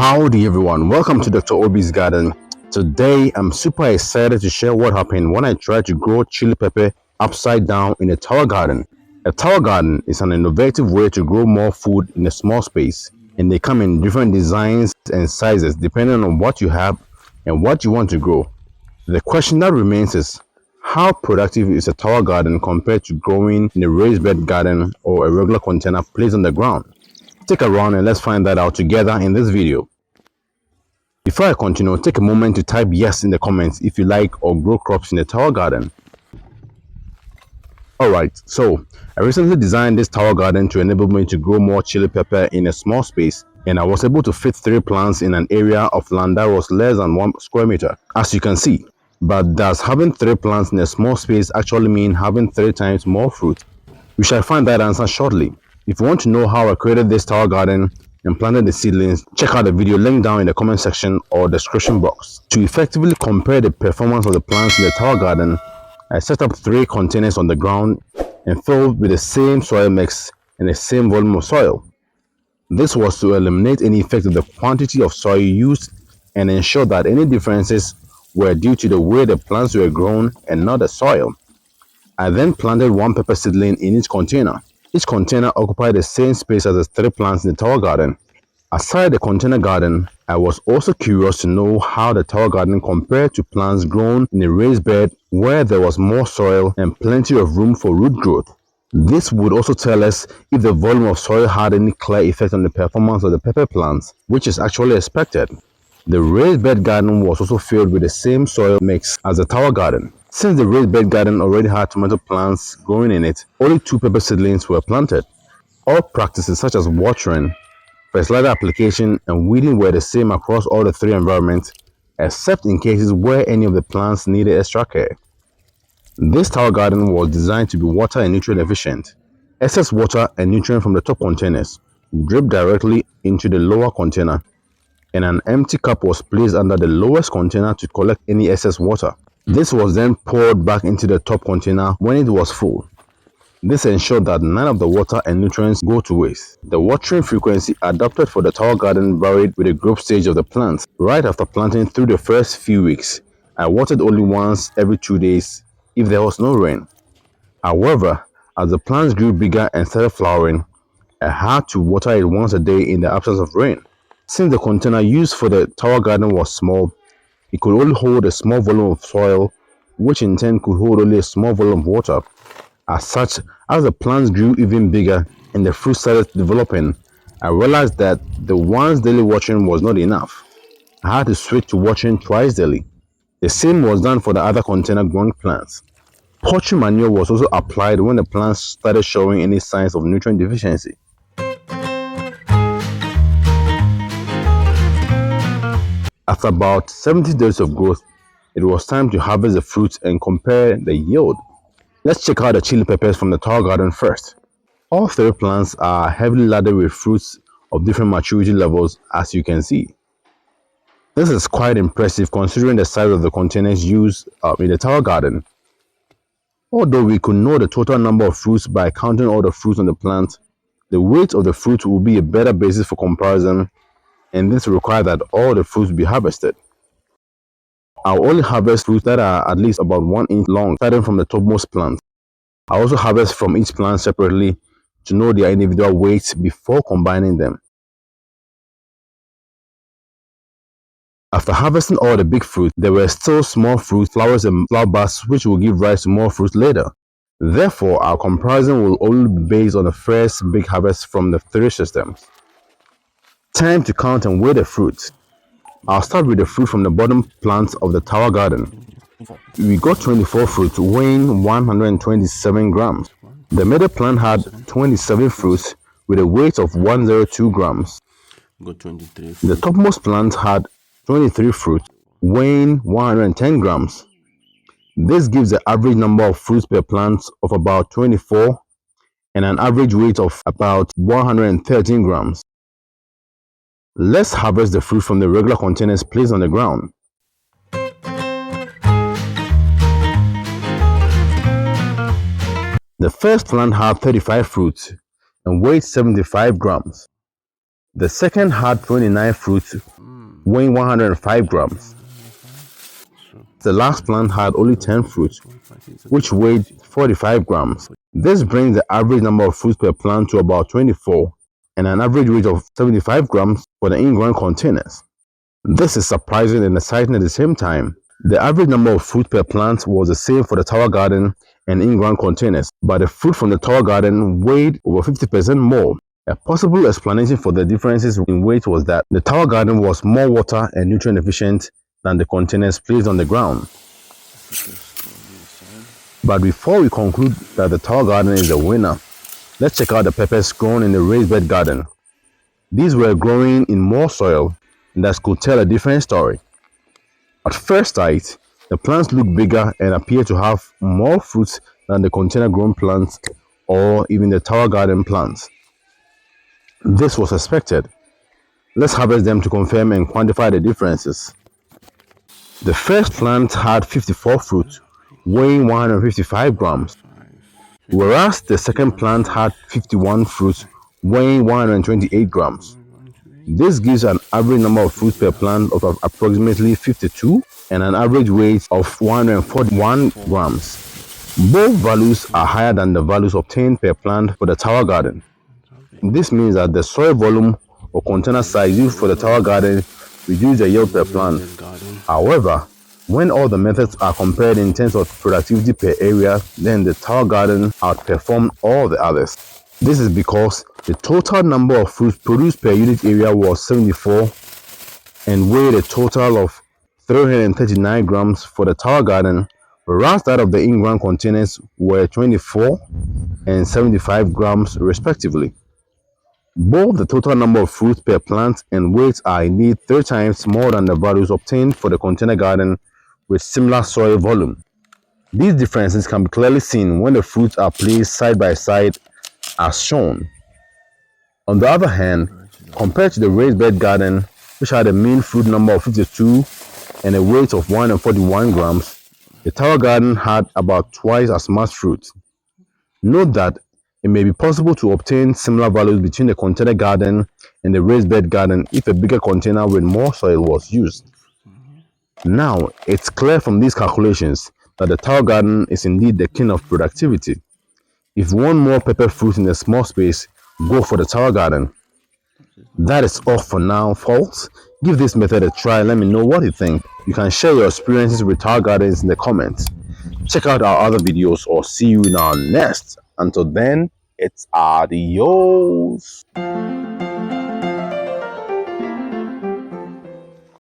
Howdy everyone, welcome to Dr. Obi's garden. Today I'm super excited to share what happened when I tried to grow chili pepper upside down in a tower garden. A tower garden is an innovative way to grow more food in a small space, and they come in different designs and sizes depending on what you have and what you want to grow. The question that remains is, how productive is a tower garden compared to growing in a raised bed garden or a regular container placed on the ground? Stick around and let's find that out together in this video. Before I continue, take a moment to type yes in the comments if you like or grow crops in a tower garden. Alright, so I recently designed this tower garden to enable me to grow more chili pepper in a small space, and I was able to fit 3 plants in an area of land that was less than 1 square meter, as you can see. But does having 3 plants in a small space actually mean having 3 times more fruit? We shall find that answer shortly. If you want to know how I created this tower garden and planted the seedlings, check out the video linked down in the comment section or description box. To effectively compare the performance of the plants in the tower garden, I set up 3 containers on the ground and filled with the same soil mix and the same volume of soil. This was to eliminate any effect of the quantity of soil used and ensure that any differences were due to the way the plants were grown and not the soil. I then planted 1 pepper seedling in each container. Each container occupied the same space as the 3 plants in the tower garden. Aside the container garden, I was also curious to know how the tower garden compared to plants grown in a raised bed where there was more soil and plenty of room for root growth. This would also tell us if the volume of soil had any clear effect on the performance of the pepper plants, which is actually expected. The raised bed garden was also filled with the same soil mix as the tower garden. Since the raised bed garden already had tomato plants growing in it, only 2 pepper seedlings were planted. All practices such as watering, fertilizer application, and weeding were the same across all the 3 environments, except in cases where any of the plants needed extra care. This tower garden was designed to be water and nutrient efficient. Excess water and nutrient from the top containers dripped directly into the lower container, and an empty cup was placed under the lowest container to collect any excess water. This was then poured back into the top container when it was full. This ensured that none of the water and nutrients go to waste. The watering frequency adopted for the tower garden varied with the growth stage of the plants. Right after planting through the first few weeks, I watered only once every 2 days if there was no rain. However, as the plants grew bigger and started flowering, I had to water it once a day in the absence of rain. Since the container used for the tower garden was small, it could only hold a small volume of soil, which in turn could hold only a small volume of water. As such, as the plants grew even bigger and the fruit started developing, I realized that the once daily watering was not enough. I had to switch to watering twice daily. The same was done for the other container growing plants. Poultry manure was also applied when the plants started showing any signs of nutrient deficiency. After about 70 days of growth, it was time to harvest the fruits and compare the yield. Let's check out the chili peppers from the tower garden first. All 3 plants are heavily laden with fruits of different maturity levels, as you can see. This is quite impressive considering the size of the containers used in the tower garden. Although we could know the total number of fruits by counting all the fruits on the plant, the weight of the fruit will be a better basis for comparison, and this requires that all the fruits be harvested. I'll only harvest fruits that are at least about 1 inch long, starting from the topmost plant. I also harvest from each plant separately to know their individual weights before combining them. After harvesting all the big fruit, there were still small fruit, flowers and flower buds which will give rise to more fruit later. Therefore, our comparison will only be based on the first big harvest from the 3 systems. Time to count and weigh the fruit. I'll start with the fruit from the bottom plants of the tower garden. We got 24 fruits weighing 127 grams. The middle plant had 27 fruits with a weight of 102 grams. The topmost plant had 23 fruits weighing 110 grams. This gives the average number of fruits per plant of about 24 and an average weight of about 113 grams. Let's harvest the fruit from the regular containers placed on the ground. The first plant had 35 fruits and weighed 75 grams. The second had 29 fruits weighing 105 grams. The last plant had only 10 fruits, which weighed 45 grams. This brings the average number of fruits per plant to about 24, and an average weight of 75 grams for the in-ground containers. This is surprising and exciting at the same time. The average number of fruit per plant was the same for the tower garden and in-ground containers, but the fruit from the tower garden weighed over 50% more. A possible explanation for the differences in weight was that the tower garden was more water and nutrient efficient than the containers placed on the ground. But before we conclude that the tower garden is the winner, let's check out the peppers grown in the raised bed garden. These were growing in more soil, and that could tell a different story. At first sight, the plants look bigger and appear to have more fruits than the container-grown plants or even the tower garden plants. This was expected. Let's harvest them to confirm and quantify the differences. The first plant had 54 fruit, weighing 155 grams, whereas the second plant had 51 fruits, weighing 128 grams. This gives an average number of fruits per plant of approximately 52 and an average weight of 141 grams. Both values are higher than the values obtained per plant for the tower garden. This means that the soil volume or container size used for the tower garden reduced the yield per plant. However, when all the methods are compared in terms of productivity per area, then the tower garden outperformed all the others. This is because the total number of fruits produced per unit area was 74 and weighed a total of 339 grams for the tower garden, whereas that of the in-ground containers were 24 and 75 grams respectively. Both the total number of fruits per plant and weight are indeed 3 times more than the values obtained for the container garden with similar soil volume. These differences can be clearly seen when the fruits are placed side by side as shown. On the other hand, compared to the raised bed garden, which had a mean fruit number of 52 and a weight of 141 grams, the tower garden had about twice as much fruit. Note that it may be possible to obtain similar values between the container garden and the raised bed garden if a bigger container with more soil was used. Now, it's clear from these calculations that the tower garden is indeed the king of productivity. If you want more pepper fruit in a small space, go for the tower garden. That is all for now, folks. Give this method a try and let me know what you think. You can share your experiences with tower gardens in the comments. Check out our other videos or see you in our next. Until then, it's adios.